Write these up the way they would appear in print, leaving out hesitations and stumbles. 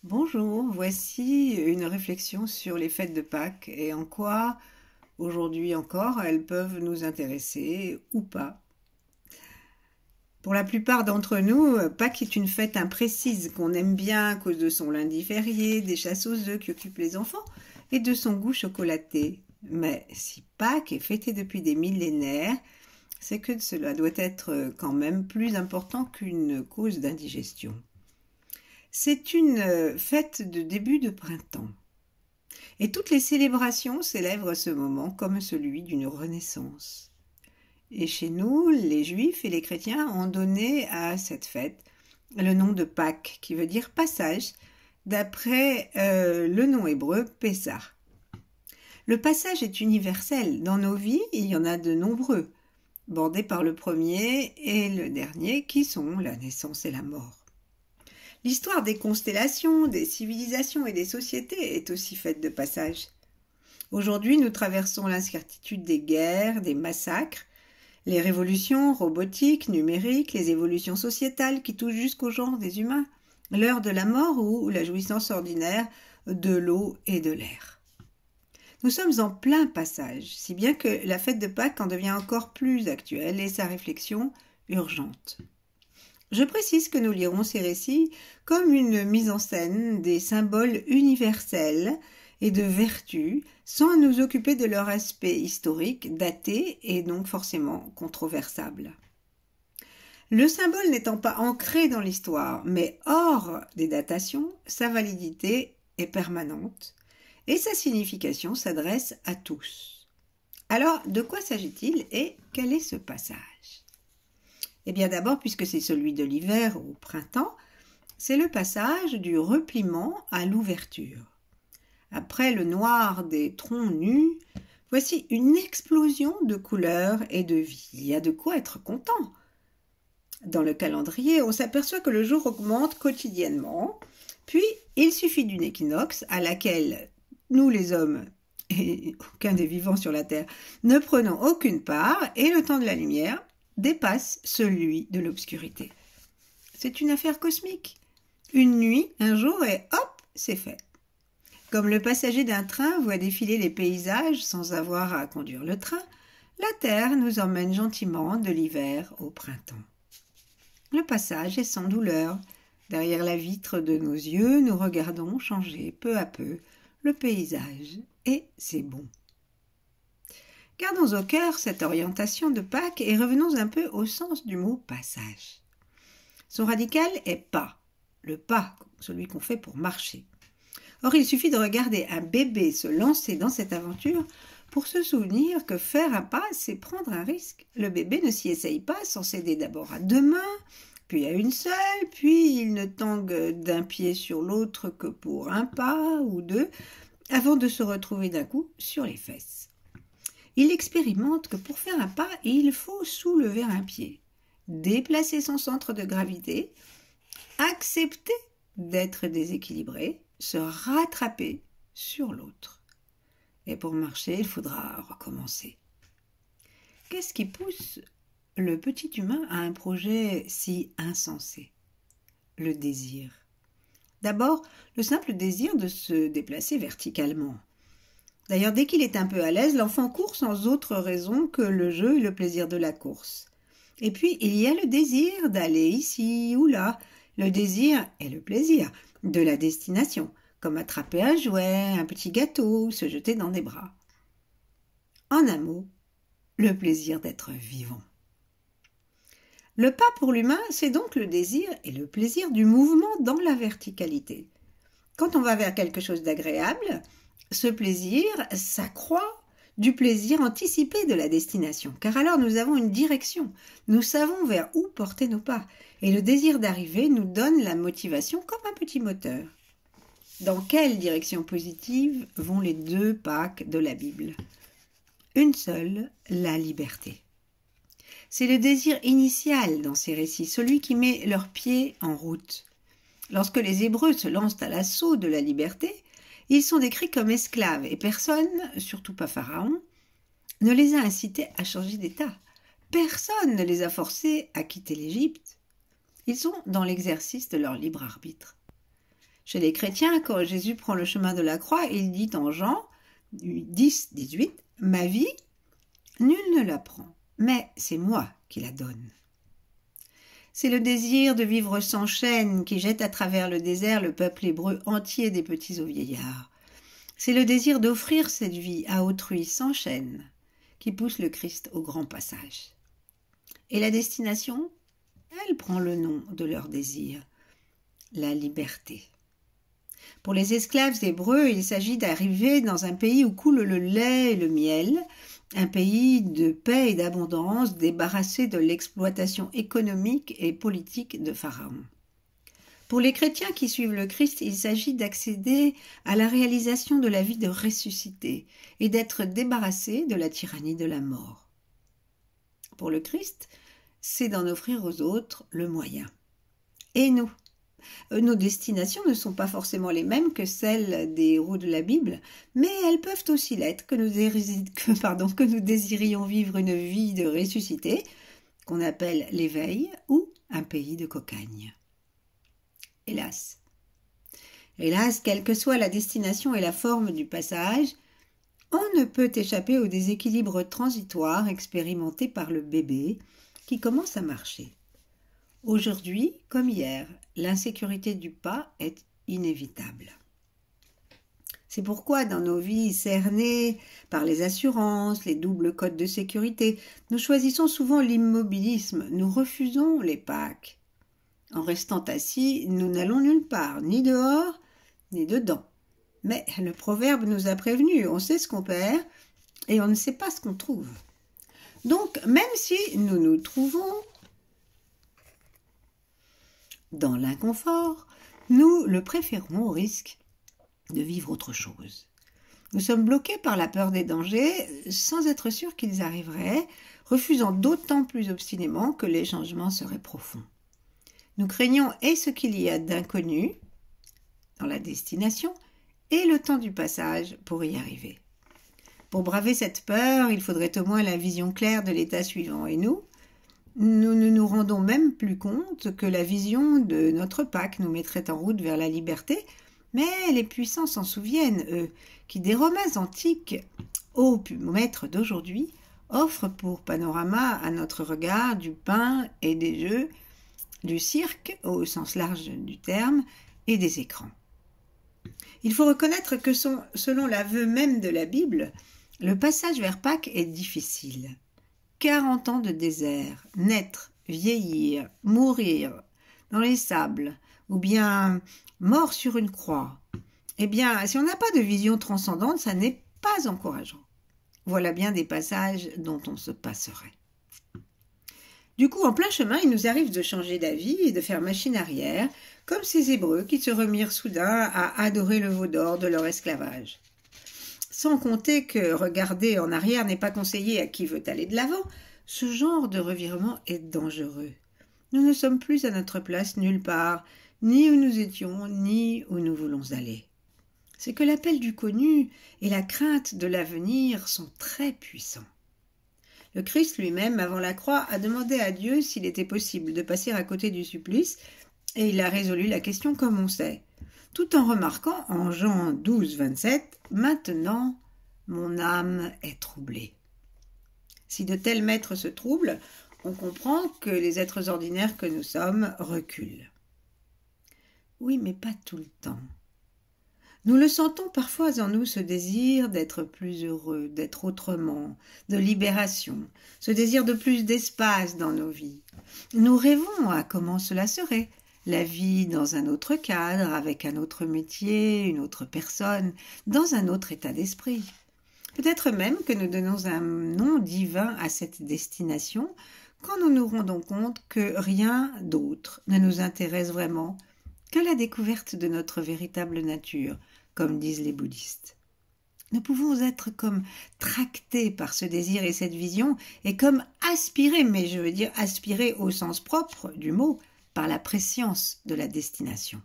Bonjour, voici une réflexion sur les fêtes de Pâques et en quoi, aujourd'hui encore, elles peuvent nous intéresser ou pas. Pour la plupart d'entre nous, Pâques est une fête imprécise qu'on aime bien à cause de son lundi férié, des chasses aux œufs qui occupent les enfants et de son goût chocolaté. Mais si Pâques est fêté depuis des millénaires, c'est que cela doit être quand même plus important qu'une cause d'indigestion. C'est une fête de début de printemps. Et toutes les célébrations célèbrent ce moment comme celui d'une renaissance. Et chez nous, les juifs et les chrétiens ont donné à cette fête le nom de Pâques, qui veut dire passage, d'après le nom hébreu Pessah. Le passage est universel. Dans nos vies, il y en a de nombreux, bordés par le premier et le dernier, qui sont la naissance et la mort. L'histoire des constellations, des civilisations et des sociétés est aussi faite de passages. Aujourd'hui, nous traversons l'incertitude des guerres, des massacres, les révolutions robotiques, numériques, les évolutions sociétales qui touchent jusqu'au genre des humains, l'heure de la mort ou la jouissance ordinaire de l'eau et de l'air. Nous sommes en plein passage, si bien que la fête de Pâques en devient encore plus actuelle et sa réflexion urgente. Je précise que nous lirons ces récits comme une mise en scène des symboles universels et de vertus, sans nous occuper de leur aspect historique, daté et donc forcément controversable. Le symbole n'étant pas ancré dans l'histoire, mais hors des datations, sa validité est permanente et sa signification s'adresse à tous. Alors, de quoi s'agit-il et quel est ce passage ? Eh bien d'abord, puisque c'est celui de l'hiver au printemps, c'est le passage du repliement à l'ouverture. Après le noir des troncs nus, voici une explosion de couleurs et de vie. Il y a de quoi être content. Dans le calendrier, on s'aperçoit que le jour augmente quotidiennement, puis il suffit d'une équinoxe à laquelle nous les hommes et aucun des vivants sur la terre ne prenons aucune part, et le temps de la lumière dépasse celui de l'obscurité. C'est une affaire cosmique. Une nuit, un jour, et hop, c'est fait. Comme le passager d'un train voit défiler les paysages sans avoir à conduire le train, la Terre nous emmène gentiment de l'hiver au printemps. Le passage est sans douleur. Derrière la vitre de nos yeux, nous regardons changer peu à peu le paysage, et c'est bon. Gardons au cœur cette orientation de Pâques et revenons un peu au sens du mot passage. Son radical est pas, le pas, celui qu'on fait pour marcher. Or, il suffit de regarder un bébé se lancer dans cette aventure pour se souvenir que faire un pas, c'est prendre un risque. Le bébé ne s'y essaye pas sans céder d'abord à deux mains, puis à une seule, puis il ne tangue d'un pied sur l'autre que pour un pas ou deux, avant de se retrouver d'un coup sur les fesses. Il expérimente que pour faire un pas, il faut soulever un pied, déplacer son centre de gravité, accepter d'être déséquilibré, se rattraper sur l'autre. Et pour marcher, il faudra recommencer. Qu'est-ce qui pousse le petit humain à un projet si insensé ? Le désir. D'abord, le simple désir de se déplacer verticalement. D'ailleurs, dès qu'il est un peu à l'aise, l'enfant court sans autre raison que le jeu et le plaisir de la course. Et puis, il y a le désir d'aller ici ou là, le désir et le plaisir de la destination, comme attraper un jouet, un petit gâteau, se jeter dans des bras. En un mot, le plaisir d'être vivant. Le pas pour l'humain, c'est donc le désir et le plaisir du mouvement dans la verticalité. Quand on va vers quelque chose d'agréable, ce plaisir s'accroît du plaisir anticipé de la destination, car alors nous avons une direction, nous savons vers où porter nos pas, et le désir d'arriver nous donne la motivation comme un petit moteur. Dans quelle direction positive vont les deux Pâques de la Bible ? Une seule, la liberté. C'est le désir initial dans ces récits, celui qui met leurs pieds en route. Lorsque les Hébreux se lancent à l'assaut de la liberté, ils sont décrits comme esclaves et personne, surtout pas Pharaon, ne les a incités à changer d'état. Personne ne les a forcés à quitter l'Égypte. Ils sont dans l'exercice de leur libre arbitre. Chez les chrétiens, quand Jésus prend le chemin de la croix, il dit en Jean 10, 18, « Ma vie, nul ne la prend, mais c'est moi qui la donne. » C'est le désir de vivre sans chaîne qui jette à travers le désert le peuple hébreu entier des petits aux vieillards. C'est le désir d'offrir cette vie à autrui sans chaîne qui pousse le Christ au grand passage. Et la destination, elle prend le nom de leur désir, la liberté. Pour les esclaves hébreux, il s'agit d'arriver dans un pays où coule le lait et le miel, un pays de paix et d'abondance, débarrassé de l'exploitation économique et politique de Pharaon. Pour les chrétiens qui suivent le Christ, il s'agit d'accéder à la réalisation de la vie de ressuscité et d'être débarrassé de la tyrannie de la mort. Pour le Christ, c'est d'en offrir aux autres le moyen. Et nous ? Nos destinations ne sont pas forcément les mêmes que celles des héros de la Bible, mais elles peuvent aussi l'être que nous désirions vivre une vie de ressuscité, qu'on appelle l'éveil ou un pays de cocagne. Hélas, quelle que soit la destination et la forme du passage, on ne peut échapper au déséquilibre transitoire expérimenté par le bébé qui commence à marcher. Aujourd'hui, comme hier, l'insécurité du pas est inévitable. C'est pourquoi dans nos vies cernées par les assurances, les doubles codes de sécurité, nous choisissons souvent l'immobilisme, nous refusons les Pâques. En restant assis, nous n'allons nulle part, ni dehors, ni dedans. Mais le proverbe nous a prévenus, on sait ce qu'on perd et on ne sait pas ce qu'on trouve. Donc, même si nous nous trouvons dans l'inconfort, nous le préférons au risque de vivre autre chose. Nous sommes bloqués par la peur des dangers sans être sûrs qu'ils arriveraient, refusant d'autant plus obstinément que les changements seraient profonds. Nous craignons et ce qu'il y a d'inconnu dans la destination et le temps du passage pour y arriver. Pour braver cette peur, il faudrait au moins la vision claire de l'état suivant. Et nous ne nous rendons même plus compte que la vision de notre Pâques nous mettrait en route vers la liberté, mais les puissants s'en souviennent, eux, qui des Romains antiques au maître d'aujourd'hui offrent pour panorama à notre regard du pain et des jeux, du cirque au sens large du terme et des écrans. Il faut reconnaître que selon l'aveu même de la Bible, le passage vers Pâques est difficile. 40 ans de désert, naître, vieillir, mourir dans les sables, ou bien mort sur une croix. Eh bien, si on n'a pas de vision transcendante, ça n'est pas encourageant. Voilà bien des passages dont on se passerait. Du coup, en plein chemin, il nous arrive de changer d'avis et de faire machine arrière, comme ces Hébreux qui se remirent soudain à adorer le veau d'or de leur esclavage. Sans compter que regarder en arrière n'est pas conseillé à qui veut aller de l'avant, ce genre de revirement est dangereux. Nous ne sommes plus à notre place nulle part, ni où nous étions, ni où nous voulons aller. C'est que l'appel du connu et la crainte de l'avenir sont très puissants. Le Christ lui-même, avant la croix, a demandé à Dieu s'il était possible de passer à côté du supplice, et il a résolu la question comme on sait, tout en remarquant en Jean 12, 27, « Maintenant, mon âme est troublée ». Si de tels maîtres se troublent, on comprend que les êtres ordinaires que nous sommes reculent. Oui, mais pas tout le temps. Nous le sentons parfois en nous, ce désir d'être plus heureux, d'être autrement, de libération, ce désir de plus d'espace dans nos vies. Nous rêvons à comment cela serait, la vie dans un autre cadre, avec un autre métier, une autre personne, dans un autre état d'esprit. Peut-être même que nous donnons un nom divin à cette destination quand nous nous rendons compte que rien d'autre ne nous intéresse vraiment que la découverte de notre véritable nature, comme disent les bouddhistes. Nous pouvons être comme tractés par ce désir et cette vision, et comme aspirés, mais je veux dire aspirés au sens propre du mot, par la prescience de la destination.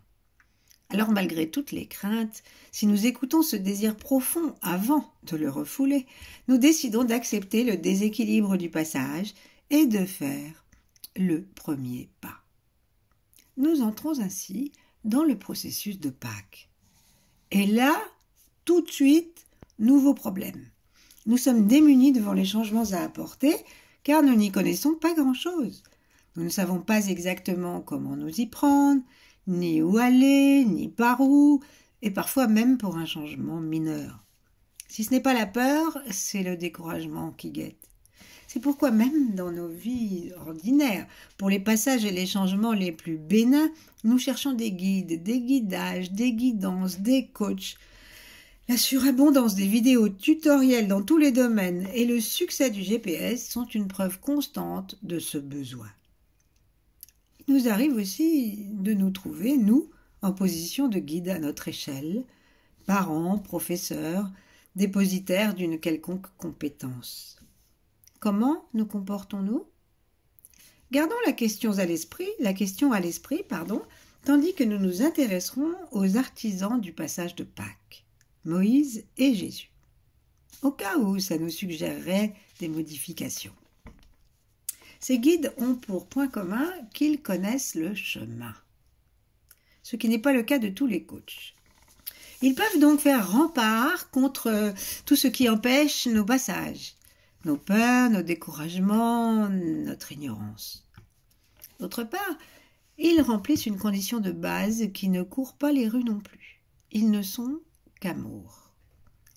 Alors malgré toutes les craintes, si nous écoutons ce désir profond avant de le refouler, nous décidons d'accepter le déséquilibre du passage et de faire le premier pas. Nous entrons ainsi dans le processus de Pâques. Et là, tout de suite, nouveau problème. Nous sommes démunis devant les changements à apporter, car nous n'y connaissons pas grand-chose. Nous ne savons pas exactement comment nous y prendre, ni où aller, ni par où, et parfois même pour un changement mineur. Si ce n'est pas la peur, c'est le découragement qui guette. C'est pourquoi même dans nos vies ordinaires, pour les passages et les changements les plus bénins, nous cherchons des guides, des guidages, des guidances, des coachs. La surabondance des vidéos tutoriels dans tous les domaines et le succès du GPS sont une preuve constante de ce besoin. Il nous arrive aussi de nous trouver, nous, en position de guide à notre échelle, parents, professeurs, dépositaires d'une quelconque compétence. Comment nous comportons-nous? Gardons la question à l'esprit, tandis que nous nous intéresserons aux artisans du passage de Pâques, Moïse et Jésus, au cas où ça nous suggérerait des modifications. Ces guides ont pour point commun qu'ils connaissent le chemin, ce qui n'est pas le cas de tous les coachs. Ils peuvent donc faire rempart contre tout ce qui empêche nos passages, nos peurs, nos découragements, notre ignorance. D'autre part, ils remplissent une condition de base qui ne court pas les rues non plus. Ils ne sont qu'amour.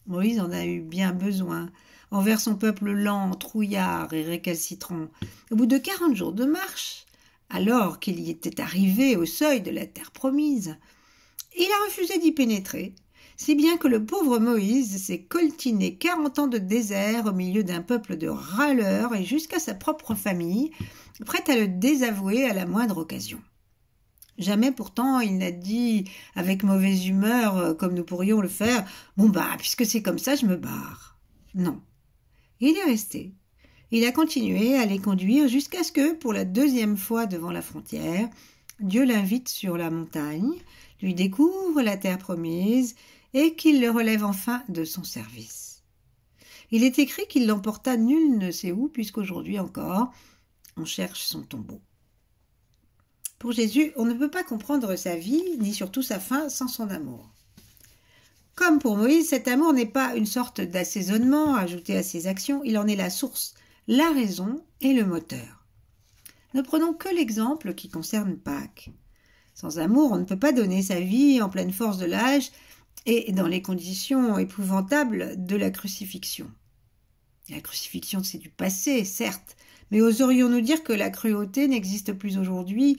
Moïse en a eu bien besoin, envers son peuple lent, trouillard et récalcitrant. Au bout de 40 jours de marche, alors qu'il y était arrivé au seuil de la terre promise, il a refusé d'y pénétrer, si bien que le pauvre Moïse s'est coltiné 40 ans de désert au milieu d'un peuple de râleurs et jusqu'à sa propre famille, prête à le désavouer à la moindre occasion. Jamais pourtant il n'a dit avec mauvaise humeur, comme nous pourrions le faire, « Bon puisque c'est comme ça, je me barre. » Non. Il est resté. Il a continué à les conduire jusqu'à ce que, pour la 2e fois devant la frontière, Dieu l'invite sur la montagne, lui découvre la terre promise et qu'il le relève enfin de son service. Il est écrit qu'il l'emporta nul ne sait où, puisqu'aujourd'hui encore, on cherche son tombeau. Pour Jésus, on ne peut pas comprendre sa vie, ni surtout sa fin, sans son amour. Comme pour Moïse, cet amour n'est pas une sorte d'assaisonnement ajouté à ses actions, il en est la source, la raison et le moteur. Ne prenons que l'exemple qui concerne Pâques. Sans amour, on ne peut pas donner sa vie en pleine force de l'âge et dans les conditions épouvantables de la crucifixion. La crucifixion, c'est du passé, certes, mais oserions-nous dire que la cruauté n'existe plus aujourd'hui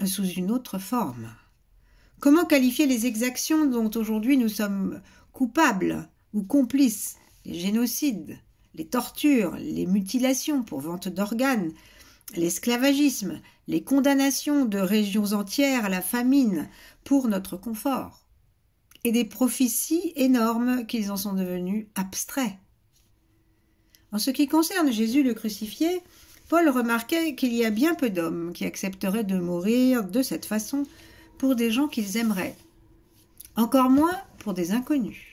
sous une autre forme? Comment qualifier les exactions dont aujourd'hui nous sommes coupables ou complices? Les génocides, les tortures, les mutilations pour vente d'organes, l'esclavagisme, les condamnations de régions entières à la famine pour notre confort, et des prophéties énormes qu'ils en sont devenus abstraits. En ce qui concerne Jésus le crucifié, Paul remarquait qu'il y a bien peu d'hommes qui accepteraient de mourir de cette façon pour des gens qu'ils aimeraient, encore moins pour des inconnus.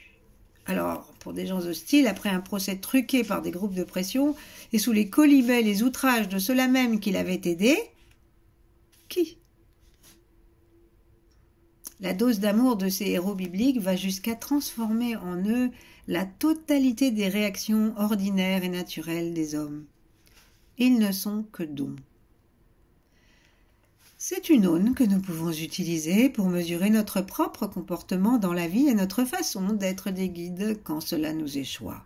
Alors, pour des gens hostiles, après un procès truqué par des groupes de pression et sous les colibets, les outrages de ceux-là même qui l'avaient aidé, qui? La dose d'amour de ces héros bibliques va jusqu'à transformer en eux la totalité des réactions ordinaires et naturelles des hommes. Ils ne sont que dons. C'est une aune que nous pouvons utiliser pour mesurer notre propre comportement dans la vie et notre façon d'être des guides quand cela nous échoit.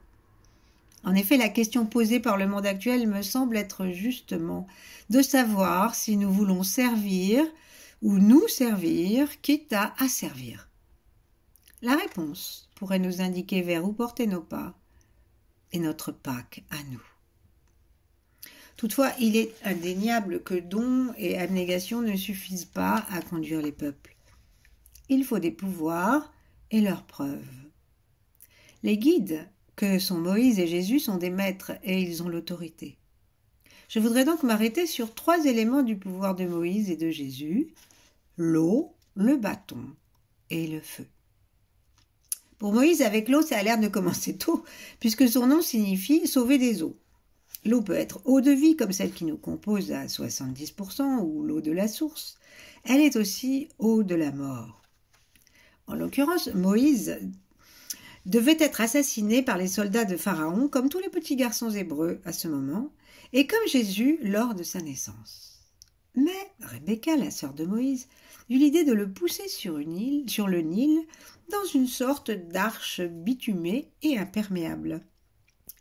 En effet, la question posée par le monde actuel me semble être justement de savoir si nous voulons servir ou nous servir, quitte à asservir. La réponse pourrait nous indiquer vers où porter nos pas et notre Pâques à nous. Toutefois, il est indéniable que dons et abnégation ne suffisent pas à conduire les peuples. Il faut des pouvoirs et leurs preuves. Les guides, que sont Moïse et Jésus, sont des maîtres et ils ont l'autorité. Je voudrais donc m'arrêter sur 3 éléments du pouvoir de Moïse et de Jésus: l'eau, le bâton et le feu. Pour Moïse, avec l'eau, ça a l'air de commencer tôt, puisque son nom signifie « sauver des eaux ». L'eau peut être eau de vie, comme celle qui nous compose à 70%, ou l'eau de la source. elle est aussi eau de la mort. En l'occurrence, Moïse devait être assassiné par les soldats de Pharaon, comme tous les petits garçons hébreux à ce moment, et comme Jésus lors de sa naissance. Mais Rebecca, la sœur de Moïse, eut l'idée de le pousser sur le Nil, dans une sorte d'arche bitumée et imperméable,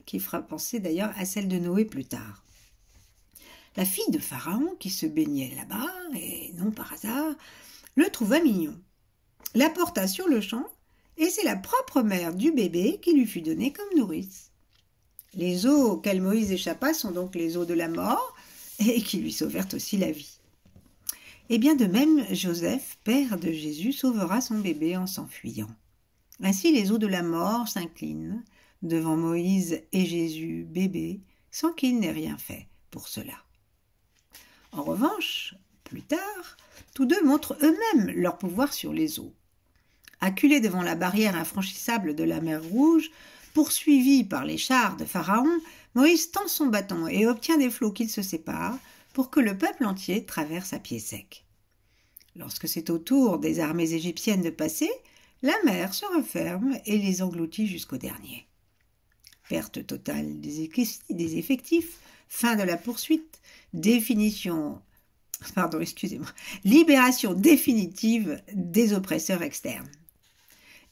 qui fera penser d'ailleurs à celle de Noé plus tard. La fille de Pharaon, qui se baignait là-bas, et non par hasard, le trouva mignon, l'apporta sur le champ, et c'est la propre mère du bébé qui lui fut donnée comme nourrice. Les eaux auxquelles Moïse échappa sont donc les eaux de la mort, et qui lui sauvèrent aussi la vie. Et bien de même, Joseph, père de Jésus, sauvera son bébé en s'enfuyant. Ainsi les eaux de la mort s'inclinent devant Moïse et Jésus, bébé, sans qu'il n'ait rien fait pour cela. En revanche, plus tard, tous deux montrent eux-mêmes leur pouvoir sur les eaux. Acculé devant la barrière infranchissable de la mer Rouge, poursuivi par les chars de Pharaon, Moïse tend son bâton et obtient des flots qui se séparent pour que le peuple entier traverse à pied sec. Lorsque c'est au tour des armées égyptiennes de passer, la mer se referme et les engloutit jusqu'au dernier. Perte totale des effectifs, fin de la poursuite, libération définitive des oppresseurs externes.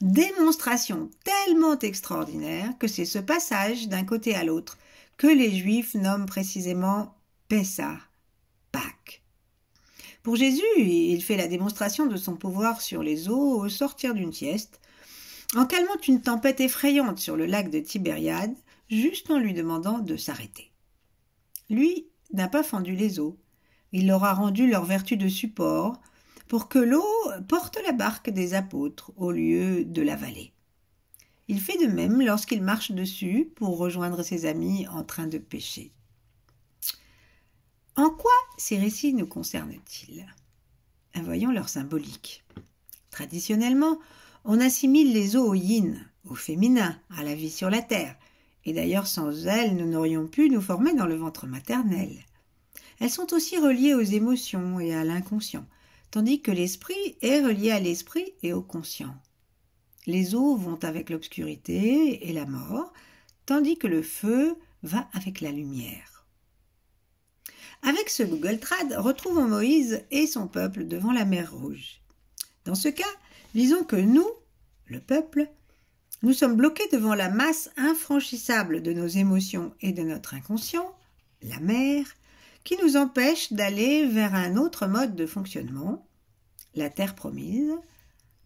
Démonstration tellement extraordinaire que c'est ce passage d'un côté à l'autre que les Juifs nomment précisément Pessah, Pâques. Pour Jésus, il fait la démonstration de son pouvoir sur les eaux au sortir d'une sieste, en calmant une tempête effrayante sur le lac de Tibériade, juste en lui demandant de s'arrêter. Lui n'a pas fendu les eaux, il leur a rendu leur vertu de support, pour que l'eau porte la barque des apôtres au lieu de l'avaler. Il fait de même lorsqu'il marche dessus pour rejoindre ses amis en train de pêcher. En quoi ces récits nous concernent-ils ? Voyons leur symbolique. Traditionnellement, on assimile les eaux au yin, au féminin, à la vie sur la terre, et d'ailleurs sans elles, nous n'aurions pu nous former dans le ventre maternel. Elles sont aussi reliées aux émotions et à l'inconscient, tandis que l'esprit est relié à l'esprit et au conscient. Les eaux vont avec l'obscurité et la mort, tandis que le feu va avec la lumière. Avec ce Google Trad, retrouvons Moïse et son peuple devant la mer Rouge. Dans ce cas, disons que nous, le peuple, nous sommes bloqués devant la masse infranchissable de nos émotions et de notre inconscient, la mer, qui nous empêche d'aller vers un autre mode de fonctionnement, la terre promise,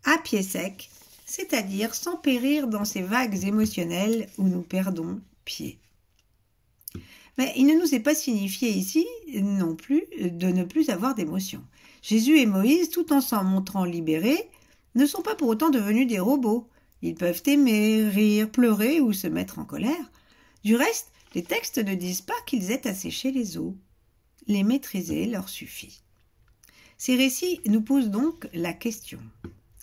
à pied sec, c'est-à-dire sans périr dans ces vagues émotionnelles où nous perdons pied. Mais il ne nous est pas signifié ici non plus de ne plus avoir d'émotions. Jésus et Moïse, tout en s'en montrant libérés, ne sont pas pour autant devenus des robots. Ils peuvent aimer, rire, pleurer ou se mettre en colère. Du reste, les textes ne disent pas qu'ils aient asséché les eaux. Les maîtriser leur suffit. Ces récits nous posent donc la question.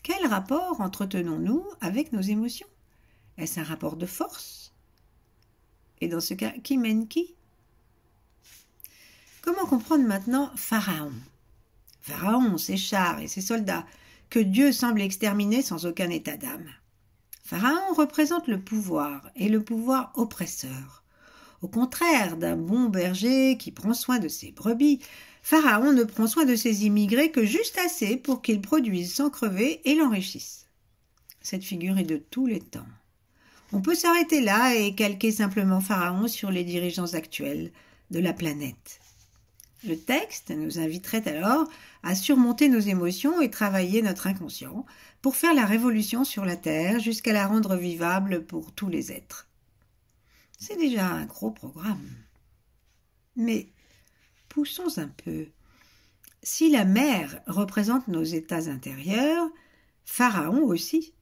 Quel rapport entretenons-nous avec nos émotions ? Est-ce un rapport de force ? Et dans ce cas, qui mène qui ? Comment comprendre maintenant Pharaon ? Pharaon, ses chars et ses soldats, que Dieu semble exterminer sans aucun état d'âme. Pharaon représente le pouvoir et le pouvoir oppresseur. Au contraire d'un bon berger qui prend soin de ses brebis, Pharaon ne prend soin de ses immigrés que juste assez pour qu'ils produisent sans crever et l'enrichissent. Cette figure est de tous les temps. On peut s'arrêter là et calquer simplement Pharaon sur les dirigeants actuels de la planète. Le texte nous inviterait alors à surmonter nos émotions et travailler notre inconscient pour faire la révolution sur la Terre jusqu'à la rendre vivable pour tous les êtres. C'est déjà un gros programme. Mais poussons un peu. Si la mer représente nos états intérieurs, Pharaon aussi.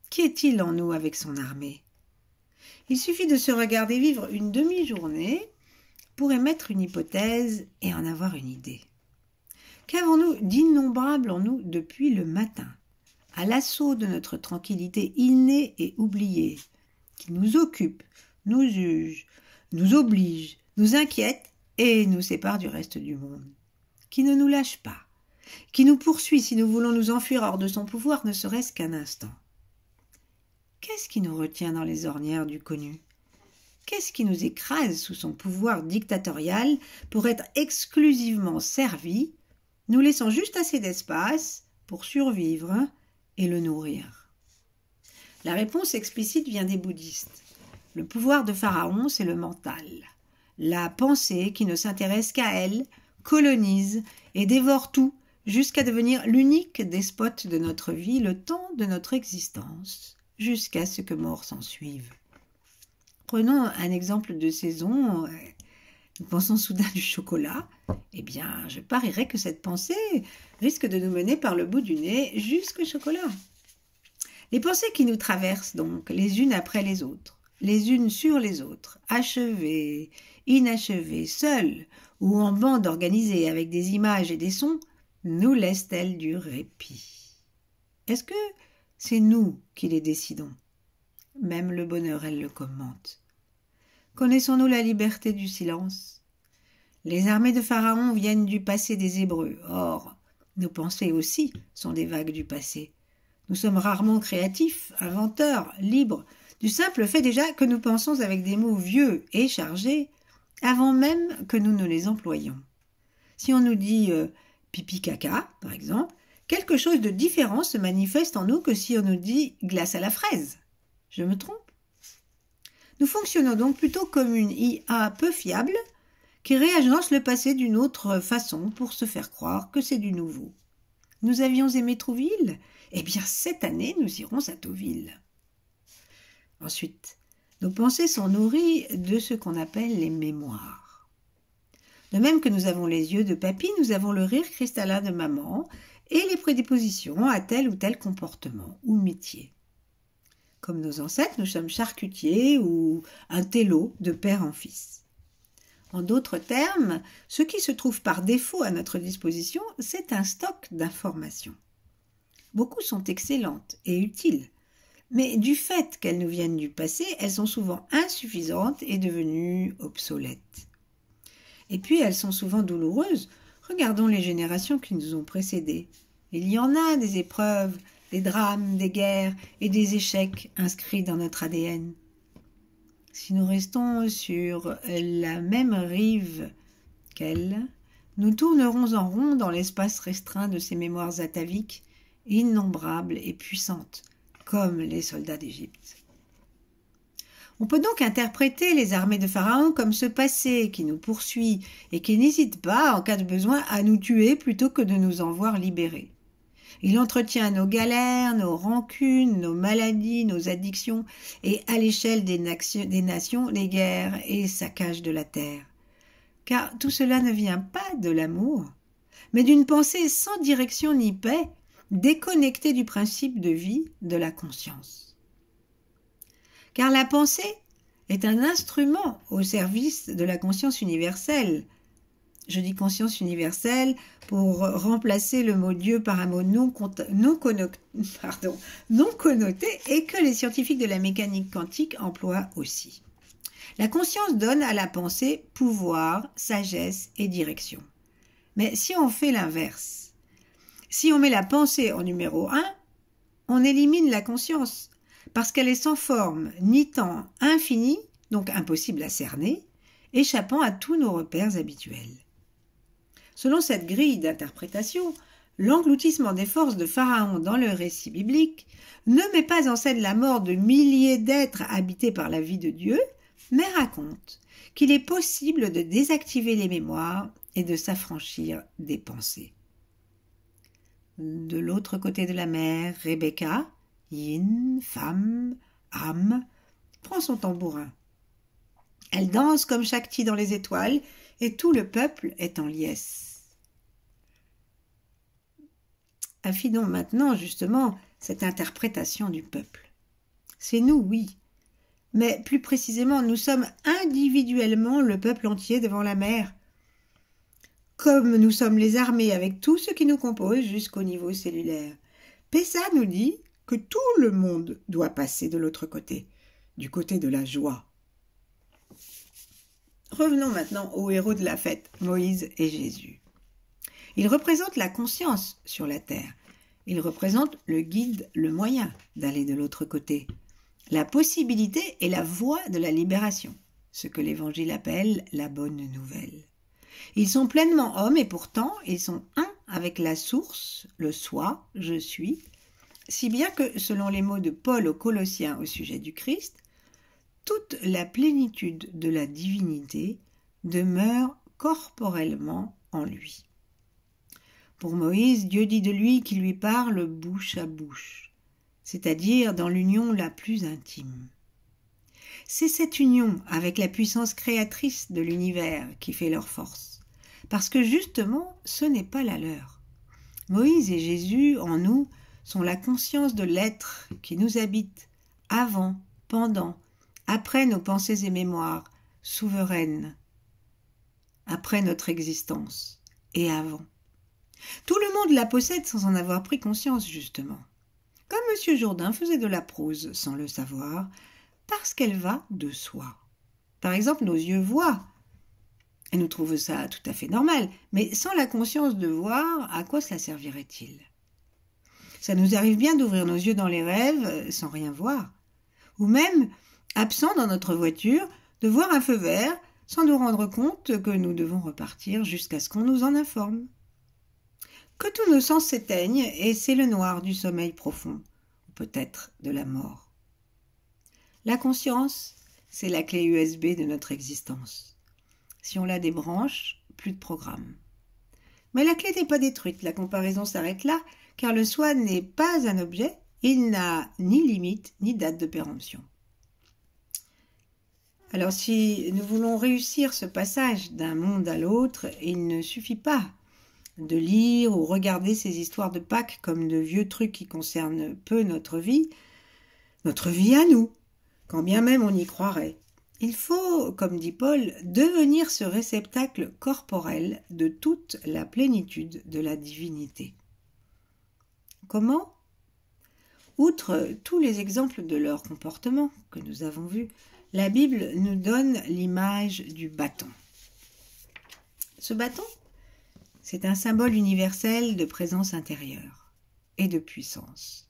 Qui est-il en nous avec son armée ? Il suffit de se regarder vivre une demi-journée pour émettre une hypothèse et en avoir une idée. Qu'avons-nous d'innombrable en nous depuis le matin, à l'assaut de notre tranquillité innée et oubliée, qui nous occupe, nous juge, nous oblige, nous inquiète et nous sépare du reste du monde, qui ne nous lâche pas, qui nous poursuit si nous voulons nous enfuir hors de son pouvoir, ne serait-ce qu'un instant. Qu'est-ce qui nous retient dans les ornières du connu? Qu'est-ce qui nous écrase sous son pouvoir dictatorial pour être exclusivement servi, nous laissant juste assez d'espace pour survivre et le nourrir? La réponse explicite vient des bouddhistes. Le pouvoir de Pharaon, c'est le mental. La pensée qui ne s'intéresse qu'à elle, colonise et dévore tout jusqu'à devenir l'unique despote de notre vie le temps de notre existence, jusqu'à ce que mort s'ensuive. Prenons un exemple de saison. Nous pensons soudain du chocolat. Eh bien, je parierais que cette pensée risque de nous mener par le bout du nez jusqu'au chocolat. Les pensées qui nous traversent donc, les unes après les autres, les unes sur les autres, achevées, inachevées, seules ou en bande organisée avec des images et des sons, nous laissent-elles du répit? Est-ce que c'est nous qui les décidons? Même le bonheur, elle le commente. Connaissons-nous la liberté du silence? Les armées de Pharaon viennent du passé des Hébreux. Or, nos pensées aussi sont des vagues du passé. Nous sommes rarement créatifs, inventeurs, libres, du simple fait déjà que nous pensons avec des mots vieux et chargés, avant même que nous ne les employions. Si on nous dit pipi caca, par exemple, quelque chose de différent se manifeste en nous que si on nous dit glace à la fraise. Je me trompe? Nous fonctionnons donc plutôt comme une IA peu fiable qui réagence le passé d'une autre façon pour se faire croire que c'est du nouveau. Nous avions aimé Trouville? Eh bien, cette année, nous irons à Deauville. Ensuite, nos pensées sont nourries de ce qu'on appelle les mémoires. De même que nous avons les yeux de papy, nous avons le rire cristallin de maman et les prédispositions à tel ou tel comportement ou métier. Comme nos ancêtres, nous sommes charcutiers ou un télo de père en fils. En d'autres termes, ce qui se trouve par défaut à notre disposition, c'est un stock d'informations. Beaucoup sont excellentes et utiles, mais du fait qu'elles nous viennent du passé, elles sont souvent insuffisantes et devenues obsolètes. Et puis elles sont souvent douloureuses. Regardons les générations qui nous ont précédées. Il y en a des épreuves, des drames, des guerres et des échecs inscrits dans notre ADN. Si nous restons sur la même rive qu'elles, nous tournerons en rond dans l'espace restreint de ces mémoires ataviques, innombrables et puissantes, comme les soldats d'Égypte. On peut donc interpréter les armées de Pharaon comme ce passé qui nous poursuit et qui n'hésite pas, en cas de besoin, à nous tuer plutôt que de nous en voir libérés. Il entretient nos galères, nos rancunes, nos maladies, nos addictions et, à l'échelle des nations, les guerres et saccages de la terre. Car tout cela ne vient pas de l'amour, mais d'une pensée sans direction ni paix, déconnectée du principe de vie de la conscience. Car la pensée est un instrument au service de la conscience universelle. Je dis conscience universelle pour remplacer le mot Dieu par un mot non connoté et que les scientifiques de la mécanique quantique emploient aussi. La conscience donne à la pensée pouvoir, sagesse et direction. Mais si on fait l'inverse, si on met la pensée en numéro 1, on élimine la conscience parce qu'elle est sans forme ni temps, infinie, donc impossible à cerner, échappant à tous nos repères habituels. Selon cette grille d'interprétation, l'engloutissement des forces de Pharaon dans le récit biblique ne met pas en scène la mort de milliers d'êtres habités par la vie de Dieu, mais raconte qu'il est possible de désactiver les mémoires et de s'affranchir des pensées. De l'autre côté de la mer, Rebecca, yin, femme, âme, prend son tambourin. Elle danse comme Shakti dans les étoiles et tout le peuple est en liesse. Affinons maintenant justement cette interprétation du peuple. C'est nous, oui, mais plus précisément, nous sommes individuellement le peuple entier devant la mer. Comme nous sommes les armées avec tout ce qui nous compose jusqu'au niveau cellulaire. Pessa nous dit que tout le monde doit passer de l'autre côté, du côté de la joie. Revenons maintenant aux héros de la fête, Moïse et Jésus. Il représente la conscience sur la terre. Il représente le guide, le moyen d'aller de l'autre côté. La possibilité et la voie de la libération, ce que l'Évangile appelle la bonne nouvelle. Ils sont pleinement hommes et pourtant ils sont un avec la source, le soi, je suis, si bien que, selon les mots de Paul aux Colossiens au sujet du Christ, toute la plénitude de la divinité demeure corporellement en lui. Pour Moïse, Dieu dit de lui qu'il lui parle bouche à bouche, c'est-à-dire dans l'union la plus intime. C'est cette union avec la puissance créatrice de l'univers qui fait leur force, parce que justement, ce n'est pas la leur. Moïse et Jésus, en nous, sont la conscience de l'être qui nous habite, avant, pendant, après nos pensées et mémoires, souveraines, après notre existence et avant. Tout le monde la possède sans en avoir pris conscience, justement. Comme M. Jourdain faisait de la prose sans le savoir, parce qu'elle va de soi. Par exemple, nos yeux voient, et nous trouvons ça tout à fait normal, mais sans la conscience de voir, à quoi cela servirait-il ? Ça nous arrive bien d'ouvrir nos yeux dans les rêves sans rien voir, ou même, absent dans notre voiture, de voir un feu vert sans nous rendre compte que nous devons repartir jusqu'à ce qu'on nous en informe. Que tous nos sens s'éteignent et c'est le noir du sommeil profond, ou peut-être de la mort. La conscience, c'est la clé USB de notre existence. Si on la débranche, plus de programme. Mais la clé n'est pas détruite, la comparaison s'arrête là, car le soi n'est pas un objet, il n'a ni limite ni date de péremption. Alors si nous voulons réussir ce passage d'un monde à l'autre, il ne suffit pas de lire ou regarder ces histoires de Pâques comme de vieux trucs qui concernent peu notre vie à nous, quand bien même on y croirait. Il faut, comme dit Paul, devenir ce réceptacle corporel de toute la plénitude de la divinité. Comment ? Outre tous les exemples de leur comportement que nous avons vus, la Bible nous donne l'image du bâton. Ce bâton, c'est un symbole universel de présence intérieure et de puissance.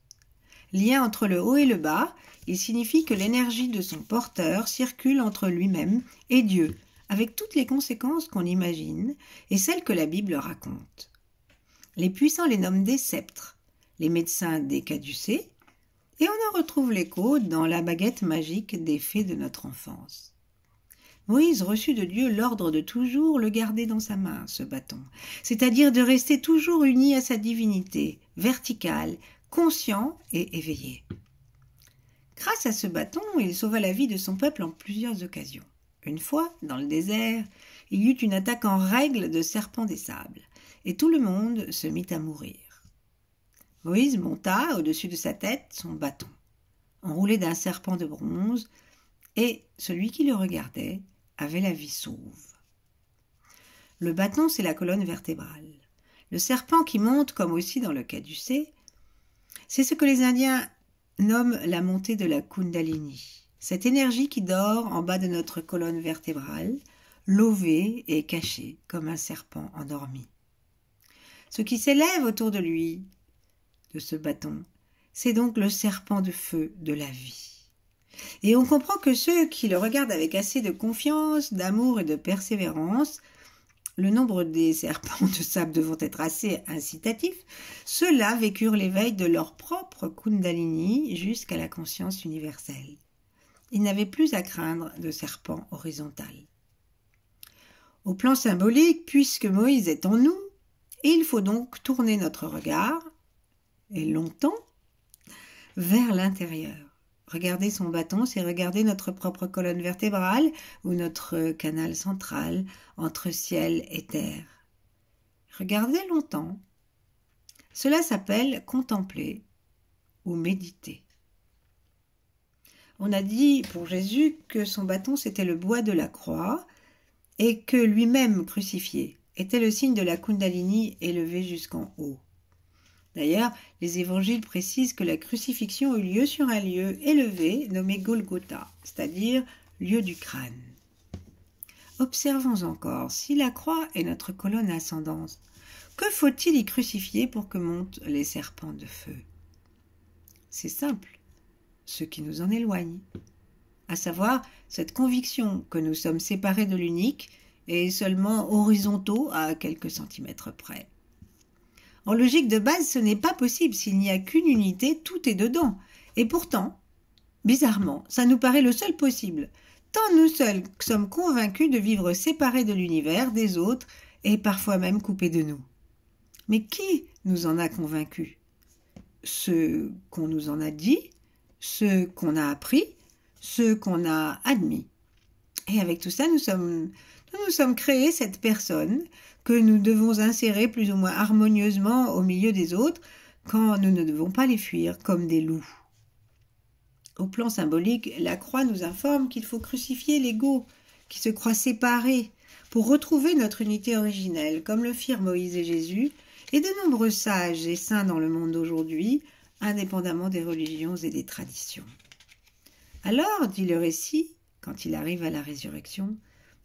Lien entre le haut et le bas, il signifie que l'énergie de son porteur circule entre lui-même et Dieu, avec toutes les conséquences qu'on imagine et celles que la Bible raconte. Les puissants les nomment des sceptres, les médecins des caducées, et on en retrouve l'écho dans la baguette magique des fées de notre enfance. Moïse reçut de Dieu l'ordre de toujours le garder dans sa main, ce bâton, c'est-à-dire de rester toujours uni à sa divinité, verticale, conscient et éveillé. Grâce à ce bâton, il sauva la vie de son peuple en plusieurs occasions. Une fois, dans le désert, il y eut une attaque en règle de serpents des sables, et tout le monde se mit à mourir. Moïse monta au-dessus de sa tête son bâton, enroulé d'un serpent de bronze, et celui qui le regardait avait la vie sauve. Le bâton, c'est la colonne vertébrale. Le serpent qui monte, comme aussi dans le caducée, c'est ce que les Indiens nomment la montée de la Kundalini, cette énergie qui dort en bas de notre colonne vertébrale, lovée et cachée comme un serpent endormi. Ce qui s'élève autour de lui, de ce bâton, c'est donc le serpent de feu de la vie. Et on comprend que ceux qui le regardent avec assez de confiance, d'amour et de persévérance, le nombre des serpents de sable devant être assez incitatif, ceux-là vécurent l'éveil de leur propre Kundalini jusqu'à la conscience universelle. Ils n'avaient plus à craindre de serpent horizontal. Au plan symbolique, puisque Moïse est en nous, il faut donc tourner notre regard, et longtemps, vers l'intérieur. Regarder son bâton, c'est regarder notre propre colonne vertébrale ou notre canal central entre ciel et terre. Regarder longtemps. Cela s'appelle contempler ou méditer. On a dit pour Jésus que son bâton c'était le bois de la croix et que lui-même crucifié était le signe de la Kundalini élevée jusqu'en haut. D'ailleurs, les évangiles précisent que la crucifixion eut lieu sur un lieu élevé nommé Golgotha, c'est-à-dire lieu du crâne. Observons encore, si la croix est notre colonne ascendante, Que faut-il y crucifier pour que montent les serpents de feu? C'est simple, ce qui nous en éloigne, à savoir cette conviction que nous sommes séparés de l'unique et seulement horizontaux à quelques centimètres près. En logique de base, ce n'est pas possible. S'il n'y a qu'une unité, tout est dedans. Et pourtant, bizarrement, ça nous paraît le seul possible, tant nous seuls sommes convaincus de vivre séparés de l'univers, des autres, et parfois même coupés de nous. Mais qui nous en a convaincus? Ceux qu'on nous en a dit, ceux qu'on a appris, ceux qu'on a admis. Et avec tout ça, nous sommes créés cette personne que nous devons insérer plus ou moins harmonieusement au milieu des autres quand nous ne devons pas les fuir comme des loups. Au plan symbolique, la croix nous informe qu'il faut crucifier l'ego qui se croit séparé pour retrouver notre unité originelle, comme le firent Moïse et Jésus, et de nombreux sages et saints dans le monde d'aujourd'hui, indépendamment des religions et des traditions. Alors, dit le récit, quand il arrive à la résurrection,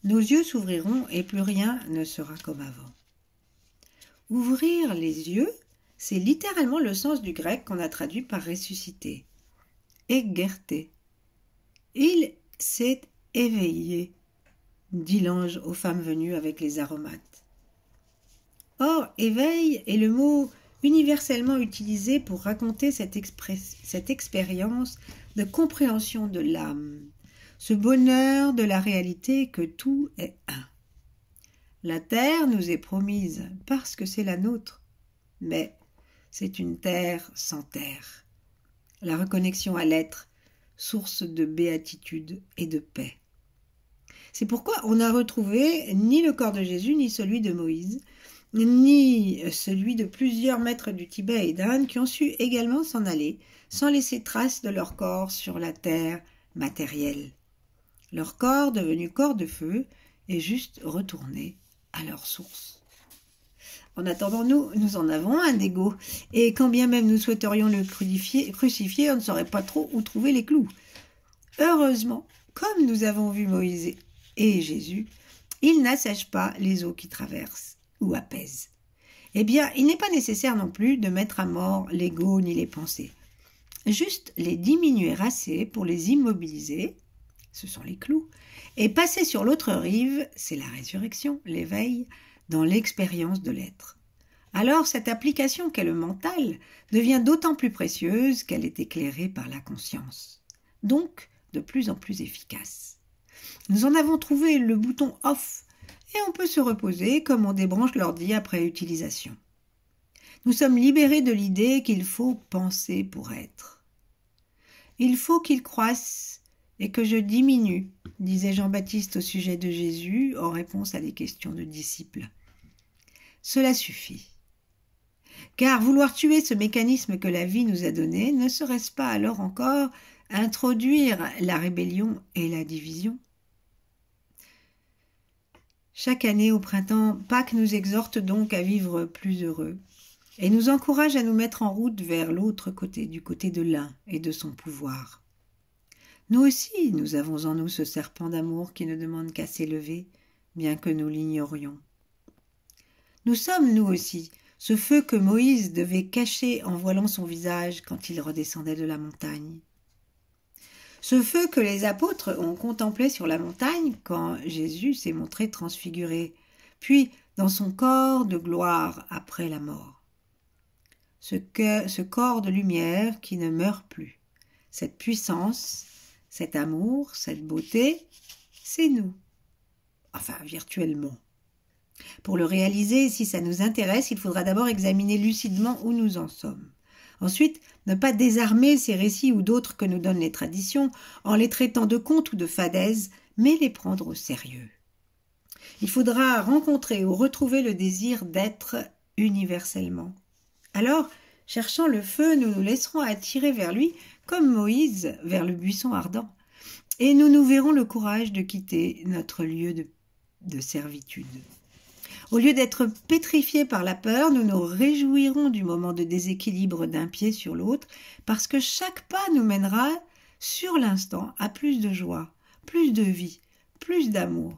nos yeux s'ouvriront et plus rien ne sera comme avant. Ouvrir les yeux, c'est littéralement le sens du grec qu'on a traduit par ressusciter. Egerté. Il s'est éveillé, dit l'ange aux femmes venues avec les aromates. Or, éveil est le mot universellement utilisé pour raconter cette expérience de compréhension de l'âme, ce bonheur de la réalité que tout est un. La terre nous est promise parce que c'est la nôtre, mais c'est une terre sans terre. La reconnexion à l'être, source de béatitude et de paix. C'est pourquoi on n'a retrouvé ni le corps de Jésus, ni celui de Moïse, ni celui de plusieurs maîtres du Tibet et d'Inde qui ont su également s'en aller, sans laisser trace de leur corps sur la terre matérielle. Leur corps, devenu corps de feu, est juste retourné à leur source. En attendant, nous en avons un d'ego, et quand bien même nous souhaiterions le crucifier, on ne saurait pas trop où trouver les clous. Heureusement, comme nous avons vu Moïse et Jésus, ils n'assèchent pas les eaux qui traversent ou apaisent. Eh bien, il n'est pas nécessaire non plus de mettre à mort l'ego ni les pensées. Juste les diminuer assez pour les immobiliser, ce sont les clous, et passer sur l'autre rive, c'est la résurrection, l'éveil, dans l'expérience de l'être. Alors cette application qu'est le mental devient d'autant plus précieuse qu'elle est éclairée par la conscience, donc de plus en plus efficace. Nous en avons trouvé le bouton off et on peut se reposer comme on débranche l'ordi après utilisation. Nous sommes libérés de l'idée qu'il faut penser pour être. Il faut qu'il croisse et que je diminue, disait Jean-Baptiste au sujet de Jésus en réponse à des questions de disciples. Cela suffit. Car vouloir tuer ce mécanisme que la vie nous a donné, ne serait-ce pas alors encore introduire la rébellion et la division? Chaque année au printemps, Pâques nous exhorte donc à vivre plus heureux et nous encourage à nous mettre en route vers l'autre côté, du côté de l'un et de son pouvoir. Nous aussi, nous avons en nous ce serpent d'amour qui ne demande qu'à s'élever, bien que nous l'ignorions. Nous sommes, nous aussi, ce feu que Moïse devait cacher en voilant son visage quand il redescendait de la montagne. Ce feu que les apôtres ont contemplé sur la montagne quand Jésus s'est montré transfiguré, puis dans son corps de gloire après la mort. Ce corps de lumière qui ne meurt plus, cette puissance, cet amour, cette beauté, c'est nous. Enfin, virtuellement. Pour le réaliser, si ça nous intéresse, il faudra d'abord examiner lucidement où nous en sommes. Ensuite, ne pas désarmer ces récits ou d'autres que nous donnent les traditions en les traitant de contes ou de fadaises, mais les prendre au sérieux. Il faudra rencontrer ou retrouver le désir d'être universellement. Alors, cherchant le feu, nous nous laisserons attirer vers lui comme Moïse vers le buisson ardent, et nous verrons le courage de quitter notre lieu de servitude. Au lieu d'être pétrifiés par la peur, nous nous réjouirons du moment de déséquilibre d'un pied sur l'autre, parce que chaque pas nous mènera, sur l'instant, à plus de joie, plus de vie, plus d'amour.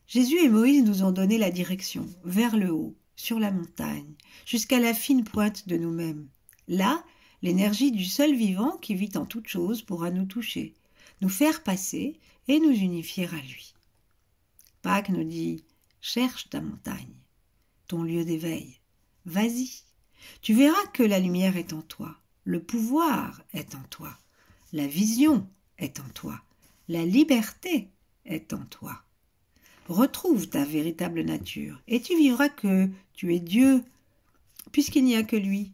Jésus et Moïse nous ont donné la direction, vers le haut, sur la montagne, jusqu'à la fine pointe de nous-mêmes. Là, l'énergie du seul vivant qui vit en toute chose pourra nous toucher, nous faire passer et nous unifier à lui. Pâques nous dit « Cherche ta montagne, ton lieu d'éveil. Vas-y, tu verras que la lumière est en toi, le pouvoir est en toi, la vision est en toi, la liberté est en toi. Retrouve ta véritable nature et tu vivras que tu es Dieu, puisqu'il n'y a que lui.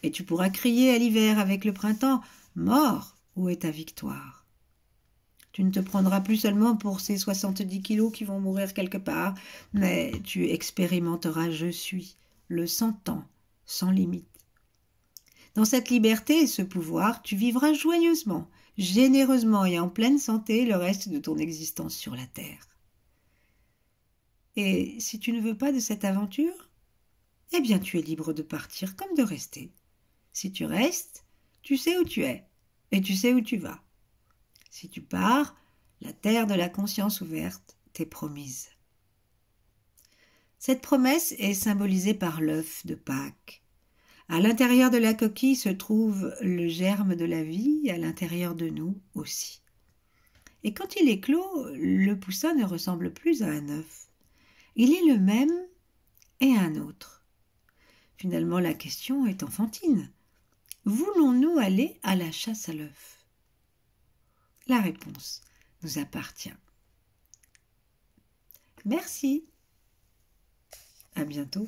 Et tu pourras crier à l'hiver avec le printemps « Mort, où est ta victoire ?» Tu ne te prendras plus seulement pour ces 70 kilos qui vont mourir quelque part, mais tu expérimenteras « Je suis », le sentant, sans limite. Dans cette liberté et ce pouvoir, tu vivras joyeusement, généreusement et en pleine santé le reste de ton existence sur la terre. Et si tu ne veux pas de cette aventure, eh bien tu es libre de partir comme de rester. Si tu restes, tu sais où tu es et tu sais où tu vas. Si tu pars, la terre de la conscience ouverte t'est promise. Cette promesse est symbolisée par l'œuf de Pâques. À l'intérieur de la coquille se trouve le germe de la vie, à l'intérieur de nous aussi. Et quand il éclot, le poussin ne ressemble plus à un œuf. Il est le même et un autre. Finalement, la question est enfantine. Voulons-nous aller à la chasse à l'œuf ? La réponse nous appartient. Merci. À bientôt.